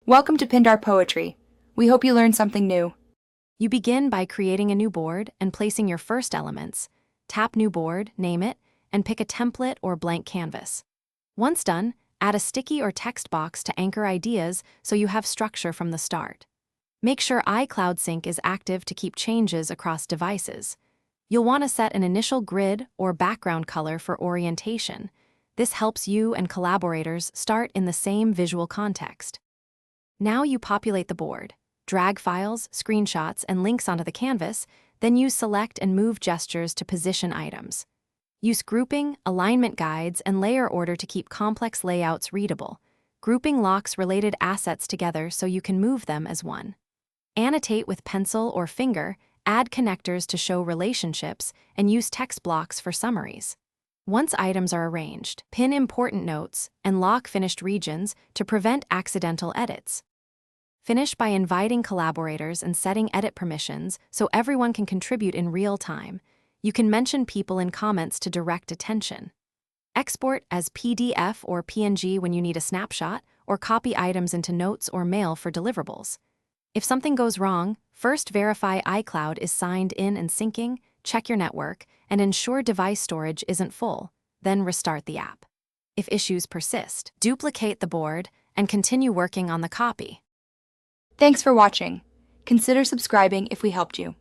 Welcome to Pindar Poetry. We hope you learned something new. You begin by creating a new board and placing your first elements. Tap New Board, name it, and pick a template or blank canvas. Once done, add a sticky or text box to anchor ideas so you have structure from the start. Make sure iCloud Sync is active to keep changes across devices. You'll want to set an initial grid or background color for orientation. This helps you and collaborators start in the same visual context. Now you populate the board. Drag files, screenshots, and links onto the canvas, then use select and move gestures to position items. Use grouping, alignment guides, and layer order to keep complex layouts readable. Grouping locks related assets together so you can move them as one. Annotate with pencil or finger, add connectors to show relationships, and use text blocks for summaries. Once items are arranged, pin important notes and lock finished regions to prevent accidental edits. Finish by inviting collaborators and setting edit permissions so everyone can contribute in real time. You can mention people in comments to direct attention. Export as PDF or PNG when you need a snapshot, or copy items into notes or mail for deliverables. If something goes wrong, first verify iCloud is signed in and syncing, check your network, and ensure device storage isn't full. Then restart the app. If issues persist, duplicate the board and continue working on the copy. Thanks for watching. Consider subscribing if we helped you.